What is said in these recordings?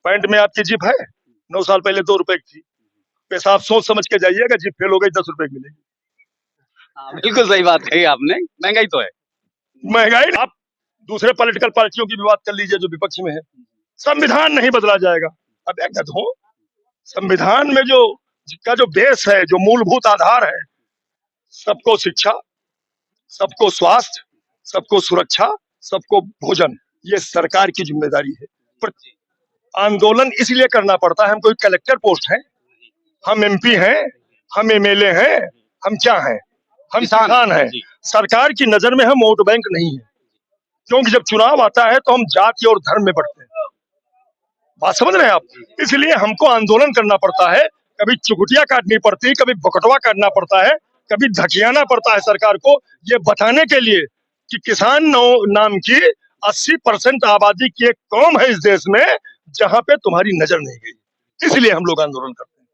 Pant में आपकी zip है? 9 साल पहले 2 रुपए की थी। पेशाब सोच समझ के जाइएगा, जिप फेल हो गई 10 रुपए की मिलेगी। हाँ, बिल्कुल सही बात कही आपने, महंगाई तो है। महंगाई, आप दूसरे पॉलिटिकल पार्टियों की भी बात कर लीजिए जो विपक्ष में है, संविधान नहीं बदला जाएगा। अब गधों, संविधान में जो बेस है, जो मूलभूत आधार है, सबको शिक्षा, सबको स्वास्थ्य, सबको सुरक्षा, सबको भोजन, ये सरकार की जिम्मेदारी है। पर आंदोलन इसलिए करना पड़ता है, हम कोई कलेक्टर पोस्ट है, हम एमपी हैं, हम एमएलए हैं, हम क्या हैं? हम किसान हैं। सरकार की नजर में हम वोट बैंक नहीं है, क्योंकि जब चुनाव आता है तो हम जाति और धर्म में बढ़ते हैं। बात समझ रहे हैं आप? इसलिए हमको आंदोलन करना पड़ता है, कभी चुगटिया काटनी पड़ती है, कभी बकटवा काटना पड़ता है, कभी धकियाना पड़ता है सरकार को, ये बताने के लिए कि किसान नाम की 80% आबादी की एक कौम है इस देश में जहां पे तुम्हारी नजर नहीं गई। इसलिए हम लोग आंदोलन करते हैं।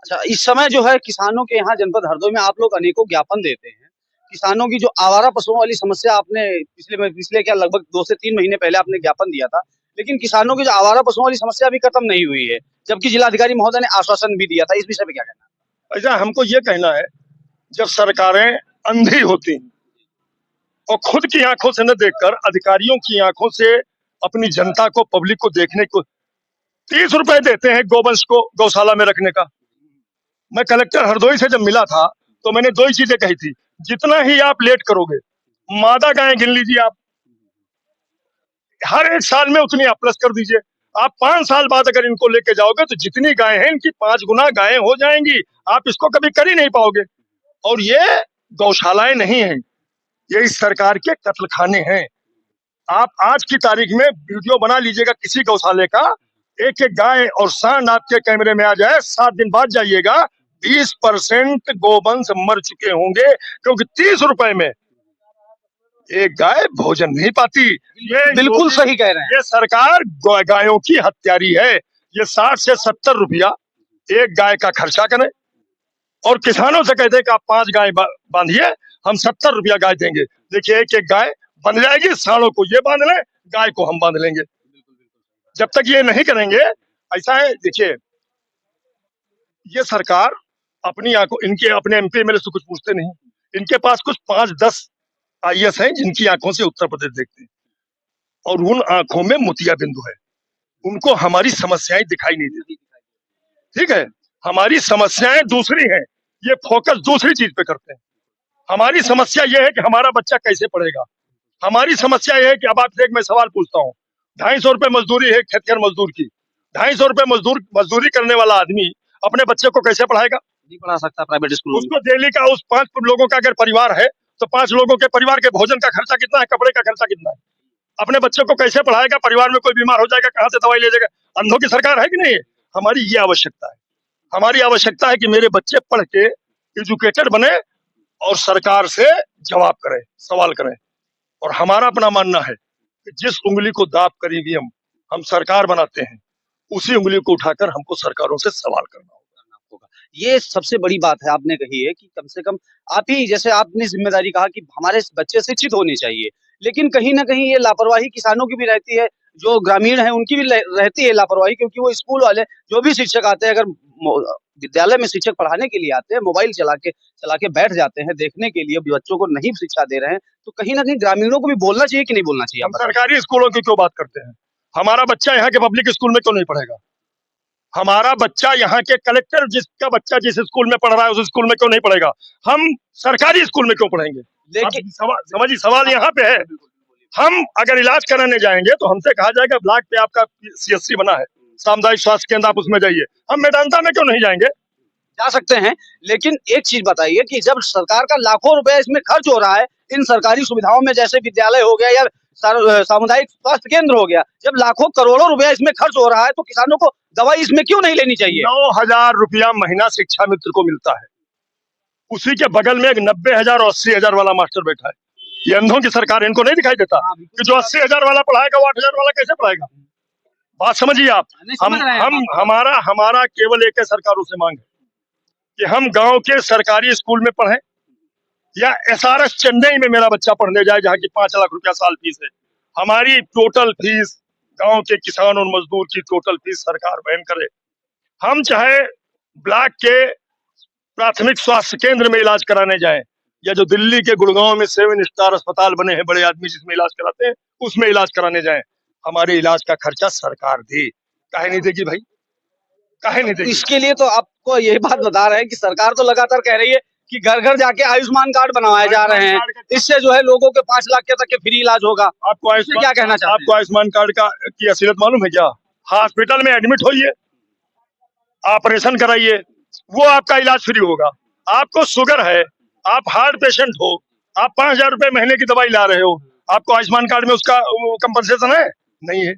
अच्छा, इस समय जो है किसानों के यहाँ जनपद हरदोई में आप लोग अनेकों ज्ञापन देते हैं। किसानों की जो आवारा पशुओं वाली समस्या आपने पिछले क्या लगभग 2 से 3 महीने पहले आपने ज्ञापन दिया था, लेकिन किसानों की जो आवारा पशुओं वाली समस्या अभी खत्म नहीं हुई है, जबकि जिलाधिकारी महोदय ने आश्वासन भी दिया था। इस विषय पे क्या कहना है? ऐसा हमको ये कहना है, जब सरकारें अंधी होती और खुद की आंखों से न देखकर अधिकारियों की आंखों से अपनी जनता को, पब्लिक को देखने को 30 रुपए देते हैं गोवंश को गौशाला में रखने का। मैं कलेक्टर हरदोई से जब मिला था तो मैंने 2 ही चीजें कही थी, जितना ही आप लेट करोगे, मादा गायें गिन लीजिए आप, हर 1 साल में उतनी आप प्लस कर दीजिए। आप 5 साल बाद अगर इनको लेके जाओगे तो जितनी गायें हैं इनकी 5 गुना गायें हो जाएंगी। आप इसको कभी कर ही नहीं पाओगे। और ये गौशालाएं नहीं हैं, ये इस सरकार के कत्लखाने हैं। आप आज की तारीख में वीडियो बना लीजिएगा किसी गौशाले का, एक एक गाय और सांड आपके कैमरे में आ जाए, 7 दिन बाद जाइएगा, 20% गोवंश मर चुके होंगे, क्योंकि 30 रुपए में एक गाय भोजन नहीं पाती। ये बिल्कुल सही कह रहे हैं। ये सरकार गायों की हत्यारी है। ये 60 से 70 रुपया एक गाय का खर्चा करें और किसानों से कहते हैं कि आप 5 गाय बांधिए, हम 70 रुपया गाय देंगे। देखिए एक एक गाय बंध जाएगी, सालों को ये बांध लें, गाय को हम बांध लेंगे। जब तक ये नहीं करेंगे, ऐसा है, देखिए ये सरकार अपनी आंखों, इनके अपने एमपी एमएलए से कुछ पूछते नहीं। इनके पास कुछ 5-10 आईएएस हैं जिनकी आंखों से उत्तर प्रदेश देखते हैं और उन आंखों में मोतिया बिंदु है, उनको हमारी समस्याएं दिखाई नहीं देती। ठीक है, हमारी समस्याएं दूसरी हैं, ये फोकस दूसरी चीज पे करते हैं। हमारी समस्या ये है कि हमारा बच्चा कैसे पढ़ेगा। हमारी समस्या ये है कि अब आपसे एक मैं सवाल पूछता हूँ, 250 रुपए मजदूरी है खेतिहर मजदूर की, 250 रुपए मजदूरी करने वाला आदमी अपने बच्चे को कैसे पढ़ाएगा? नहीं पढ़ा सकता प्राइवेट स्कूल। उसको डेली का, उस 5 लोगों का अगर परिवार है तो 5 लोगों के परिवार के भोजन का खर्चा कितना है, कपड़े का खर्चा कितना है? अपने बच्चे को कैसे पढ़ाएगा? परिवार में कोई बीमार हो जाएगा, कहाँ से दवाई ले जाएगा? अंधों की सरकार है कि नहीं? हमारी ये आवश्यकता है। हमारी आवश्यकता है कि मेरे बच्चे पढ़ के एजुकेटेड बने और सरकार से जवाब करें, सवाल करें। और हमारा अपना मानना है कि जिस उंगली को दाब कर ईवीएम हम सरकार बनाते हैं, उसी उंगली को उठाकर हमको सरकारों से सवाल करना होगा। ये सबसे बड़ी बात है आपने कही है कि कम से कम आप ही, जैसे आपने जिम्मेदारी कहा कि हमारे बच्चे शिक्षित होने चाहिए, लेकिन कहीं ना कहीं ये लापरवाही किसानों की भी रहती है, जो ग्रामीण है उनकी भी रहती है लापरवाही, क्योंकि वो स्कूल वाले जो भी शिक्षक आते हैं, अगर विद्यालय में शिक्षक पढ़ाने के लिए आते हैं, मोबाइल चला के बैठ जाते हैं देखने के लिए, बच्चों को नहीं शिक्षा दे रहे हैं, तो कहीं ना कहीं ग्रामीणों को भी बोलना चाहिए कि नहीं बोलना चाहिए? हम सरकारी स्कूलों की क्यों बात करते हैं? हमारा बच्चा यहाँ के पब्लिक स्कूल में क्यों नहीं पढ़ेगा? हमारा बच्चा यहाँ के कलेक्टर जिसका बच्चा जिस स्कूल में पढ़ रहा है उस स्कूल में क्यों नहीं पढ़ेगा? हम सरकारी स्कूल में क्यों पढ़ेंगे? लेकिन समझिए सवाल यहाँ पे है, हम अगर इलाज कराने जाएंगे तो हमसे कहा जाएगा ब्लॉक पे आपका सीएससी बना है, सामुदायिक स्वास्थ्य केंद्र, आप उसमें जाइए। हम मेदांता में क्यों नहीं जाएंगे? जा सकते हैं, लेकिन एक चीज बताइए कि जब सरकार का लाखों रुपए इसमें खर्च हो रहा है इन सरकारी सुविधाओं में, जैसे विद्यालय हो गया या सामुदायिक स्वास्थ्य केंद्र हो गया, जब लाखों करोड़ों रुपया इसमें खर्च हो रहा है, तो किसानों को दवाई इसमें क्यों नहीं लेनी चाहिए? 9,000 रुपया महीना शिक्षा मित्र को मिलता है, उसी के बगल में एक 90,000 और 80,0000 वाला मास्टर बैठा है। ये अंधों की सरकार, इनको नहीं दिखाई देता कि जो 80,000 वाला पढ़ाएगा वो 8,000 वाला कैसे पढ़ाएगा? बात समझिए आप। हमारा केवल एक है सरकारों से मांग है कि हम गांव के सरकारी स्कूल में पढ़ें या एसआरएस चेन्नई में मेरा बच्चा पढ़ने जाए जहाँ की 5 लाख रुपया साल फीस है। हमारी टोटल फीस गांव के किसान और मजदूर की टोटल फीस सरकार वहन करे। हम चाहे ब्लॉक के प्राथमिक स्वास्थ्य केंद्र में इलाज कराने जाएं या जो दिल्ली के गुड़गांव में 7 स्टार अस्पताल बने हैं बड़े आदमी जिसमें इलाज कराते हैं उसमें इलाज कराने जाएं, हमारे इलाज का खर्चा सरकार दे। काहे नहीं देगी भाई, काहे नहीं देगी? इसके लिए तो आपको यही बात बता रहे हैं कि सरकार तो लगातार कह रही है कि घर घर जाके आयुष्मान कार्ड बनवाए जा रहे हैं, इससे जो है लोगों के 5 लाख के तक के फ्री इलाज होगा। आपको इसमें क्या कहना चाहते हैं? आपको आयुष्मान कार्ड का की असलियत मालूम है क्या? हॉस्पिटल में एडमिट होइए, ऑपरेशन कराइए, वो आपका इलाज फ्री होगा। आपको शुगर है, आप हार्ट पेशेंट हो, आप 5,000 रुपए महीने की दवाई ला रहे हो, आपको आयुष्मान कार्ड में उसका कंपनसेशन है? नहीं है।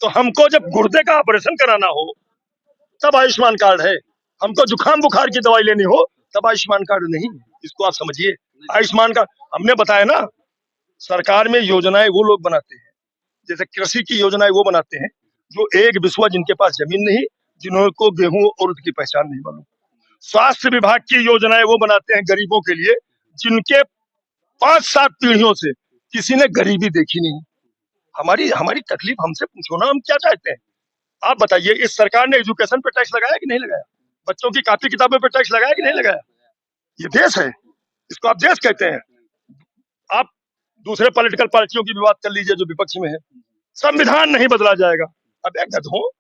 तो हमको जब गुर्दे का ऑपरेशन कराना हो तब आयुष्मान कार्ड है, हमको जुकाम बुखार की दवाई लेनी हो तब आयुष्मान कार्ड नहीं है। इसको आप समझिए। आयुष्मान कार्ड हमने बताया ना, सरकार में योजनाएं वो लोग बनाते हैं, जैसे कृषि की योजनाएं वो बनाते हैं जो एक बिस्वा जिनके पास जमीन नहीं, जिनको गेहूं और उर्द की पहचान नहीं मालूम। स्वास्थ्य विभाग की योजनाएं वो बनाते हैं गरीबों के लिए जिनके 5-7 पीढ़ियों से किसी ने गरीबी देखी नहीं। हमारी हमारी तकलीफ हमसे पूछो ना, हम क्या चाहते हैं? आप बताइए, इस सरकार ने एजुकेशन पे टैक्स लगाया कि नहीं लगाया? बच्चों की कॉपी किताबों पे टैक्स लगाया कि नहीं लगाया? ये देश है, इसको आप देश कहते हैं। आप दूसरे पॉलिटिकल पार्टियों की भी बात कर लीजिए जो विपक्ष में है, संविधान नहीं बदला जाएगा। अब एक हो,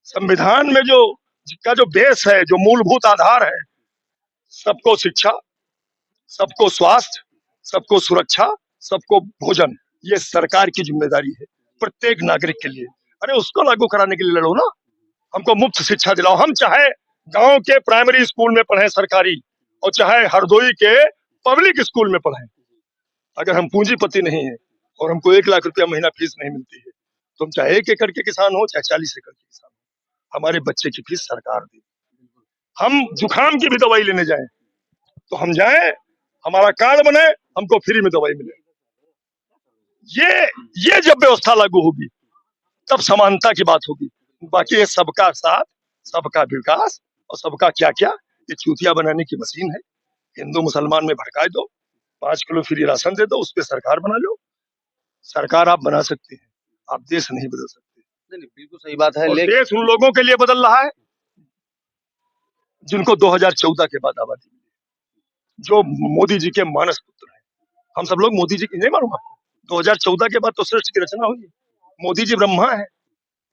संविधान में जो बेस है, जो मूलभूत आधार है, सबको शिक्षा, सबको स्वास्थ्य, सबको सुरक्षा, सबको भोजन, ये सरकार की जिम्मेदारी है प्रत्येक नागरिक के लिए। अरे उसको लागू कराने के लिए लड़ो ना, हमको मुफ्त शिक्षा दिलाओ। हम चाहे गांव के प्राइमरी स्कूल में पढ़े सरकारी और चाहे हरदोई के पब्लिक स्कूल में पढ़े, अगर हम पूंजीपति नहीं है और हमको 1 लाख रुपया महीना फीस नहीं मिलती है तो हम चाहे 1 एकड़ के किसान हो चाहे 40 एकड़ के किसान हो, हमारे बच्चे की फीस सरकार दे। हम जुकाम की भी दवाई लेने जाए तो हम जाए, हमारा कार्ड बने, हमको फ्री में दवाई मिले। ये जब व्यवस्था लागू होगी तब समानता की बात होगी। बाकी ये सबका साथ, सबका विकास और सबका क्या क्या, ये चूतिया बनाने की मशीन है। हिंदू मुसलमान में भड़काए दो, 5 किलो फ्री राशन दे दो, उस पर सरकार बना लो। सरकार आप बना सकते हैं, आप देश नहीं बदल सकते। नहीं, बिल्कुल सही बात है। और देश उन लोगों के लिए बदल रहा है जिनको 2014 के बाद आबादी मिली, जो मोदी जी के मानस पुत्र हैं। हम सब लोग मोदी जी की नहीं मालूम आपको? 2014 के बाद तो सृष्टि की रचना हुई है। मोदी जी ब्रह्मा है।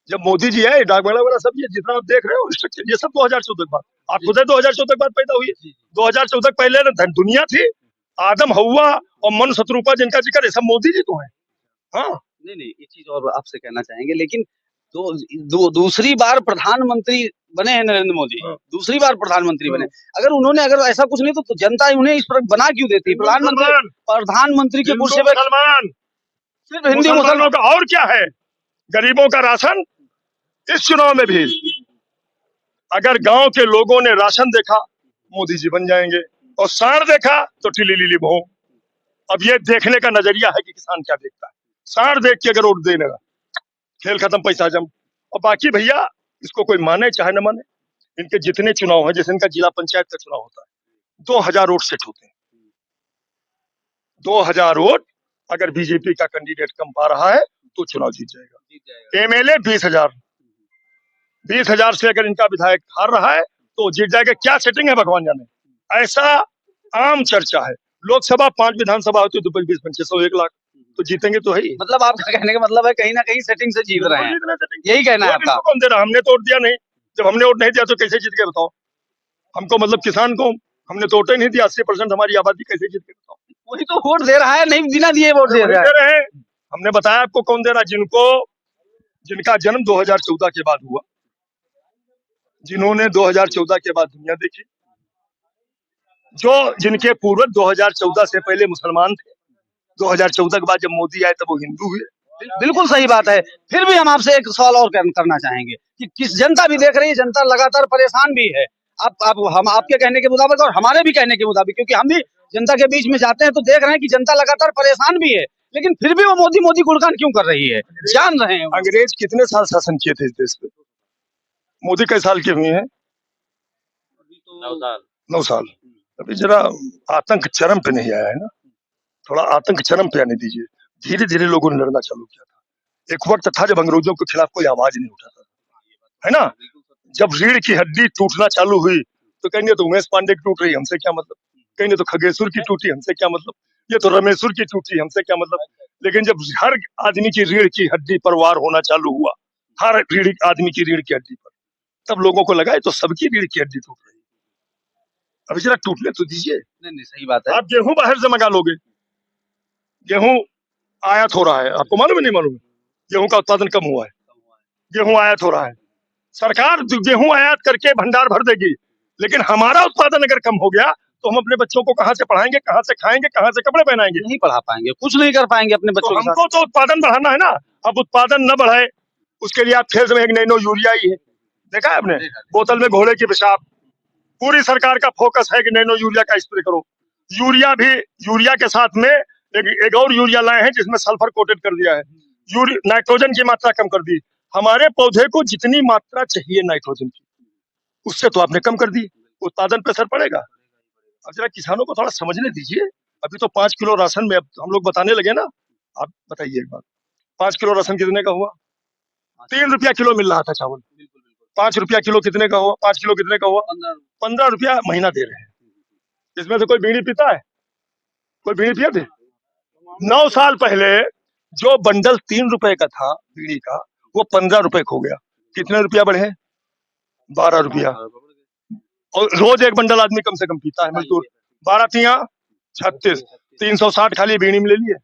जब मोदी जी आए, डाक बंगला वगैरह सब ये जितना आप देख रहे हो स्ट्रक्चर, ये सब 2014 के बाद। आप खुद 2014 के बाद पैदा हुई है। 2014 पहले दुनिया थी, आदम हवा और मन शत्रुपा जिनका जिक्र है, सब मोदी जी तो है। हाँ, नहीं, एक चीज और आपसे कहना चाहेंगे, लेकिन दूसरी बार प्रधानमंत्री बने हैं नरेंद्र मोदी, दूसरी बार प्रधानमंत्री बने। अगर ऐसा कुछ नहीं तो जनता उन्हें इस पर बना क्यों देती है? प्रधानमंत्री के कुर्सी पे सिर्फ हिंदू मुसलमानों का और क्या है? गरीबों का राशन। इस चुनाव में भी अगर गांव के लोगों ने राशन देखा, मोदी जी बन जाएंगे, और साढ़ देखा तो टिली लिली भों। अब ये देखने का नजरिया है कि किसान क्या देखता है। साढ़ देख के अगर वोट देने लगा, खेल खत्म, पैसा जम। और बाकी भैया, इसको कोई माने चाहे न माने, इनके जितने चुनाव है, जैसे इनका जिला पंचायत का चुनाव होता है, 2000 वोट सेट होते हैं। 2000 वोट अगर बीजेपी का कैंडिडेट कम पा रहा है तो चुनाव जीत जाएगा। एमएलए 20,000, 20,000 से अगर इनका विधायक हार रहा है तो जीत जाएगा। क्या सेटिंग है भगवान जाने। ऐसा आम चर्चा है। लोकसभा 5 विधानसभा होती है तो 20-2500 1 लाख तो जीतेंगे तो है ही। मतलब आपका कहने का मतलब है कहीं ना कहीं सेटिंग से जीत रहे हैं, यही कहना है आपका? कौन दे रहा? हमने तो वोट दिया नहीं। जब हमने वोट नहीं दिया तो कैसे जीत के बताओ? हमको मतलब किसान को हमने तो वोट ही नहीं दिया। 80% हमारी आबादी कैसे जीत के बताओ? वही तो वोट दे रहा है, नहीं बिना दिए वोट दे रहे हैं। हमने बताया आपको कौन दे रहा? जिनका जन्म 2014 के बाद हुआ, जिन्होंने 2014 के बाद दुनिया देखी, जिनके पूर्वज 2014 से पहले मुसलमान थे, 2014 के बाद जब मोदी आए तब वो हिंदू हुए। बिल्कुल सही बात है। फिर भी हम आपसे एक सवाल और करना चाहेंगे कि किस जनता भी देख रही है, जनता लगातार परेशान भी है। हम आपके कहने के मुताबिक और हमारे भी कहने के मुताबिक, क्योंकि हम भी जनता के बीच में जाते हैं तो देख रहे हैं कि जनता लगातार परेशान भी है, लेकिन फिर भी वो मोदी मोदी गुणगान क्यों कर रही है? जान रहे हैं अंग्रेज कितने साल शासन किए थे इस देश पे? मोदी कई साल के हुए हैं? 9 साल। अभी जरा आतंक चरम पे नहीं आया है ना, थोड़ा आतंक चरम पे आने दीजिए। धीरे धीरे लोगों ने लड़ना चालू किया था। एक वक्त था जब अंग्रेजों के खिलाफ कोई आवाज नहीं उठाता, है ना? जब रीढ़ की हड्डी टूटना चालू हुई तो कहेंगे तो उमेश पांडे की टूट रही, हमसे क्या मतलब? कहेंगे तो खगेश्वर की टूटी, हमसे क्या मतलब? ये तो रमेश्वर की टूटी, हमसे क्या मतलब? लेकिन जब हर आदमी की रीढ़ की हड्डी पर वार होना चालू हुआ, हर आदमी की रीढ़ की हड्डी पर, तब लोगों को लगा ये तो सबकी रीढ़ की हड्डी टूट रही है, अभी जरा टूटने तो दीजिए। नहीं सही बात है। आप गेहूं बाहर से मंगा लोगे, गेहूं आयात हो रहा है, आपको मालूम है नहीं मालूम? गेहूं का उत्पादन कम हुआ है, गेहूं आयात हो रहा है। सरकार गेहूं आयात करके भंडार भर देगी, लेकिन हमारा उत्पादन अगर कम हो गया तो हम अपने बच्चों को कहाँ से पढ़ाएंगे, कहाँ से खाएंगे, कहाँ से कपड़े पहनाएंगे? नहीं पढ़ा पाएंगे, कुछ नहीं कर पाएंगे अपने तो बच्चों के साथ। हमको तो उत्पादन बढ़ाना है ना। अब उत्पादन न बढ़े उसके लिए आप खेत में एक नैनो यूरिया ही है, देखा है आपने? बोतल में घोड़े की पेशाब। पूरी सरकार का फोकस है कि नैनो यूरिया का स्प्रे करो। यूरिया भी, यूरिया के साथ में एक और यूरिया लाए हैं जिसमें सल्फर कोटेड कर दिया है, नाइट्रोजन की मात्रा कम कर दी। हमारे पौधे को जितनी मात्रा चाहिए नाइट्रोजन की, उससे तो आपने कम कर दी, उत्पादन पे असर पड़ेगा। अब जरा किसानों को थोड़ा समझने दीजिए। अभी तो 5 किलो राशन में अब हम लोग बताने लगे ना। आप बताइए एक बात, 5 किलो राशन कितने का हुआ? 3 रुपया किलो मिल रहा था चावल, 5 रुपया किलो कितने का हुआ? 5 किलो कितने का हुआ? 15 रुपया महीना दे रहे हैं। इसमें से कोई बीड़ी पीता है? कोई बीड़ी पिया थे? 9 साल पहले जो बंडल 3 रुपए का था बीड़ी का, वो 15 रुपए हो गया। कितने रुपया बढ़े? 12 रुपया। और रोज एक बंडल आदमी कम से कम पीता है मजदूर। 12 तिया 36, 360 खाली बीड़ी में ले लिए।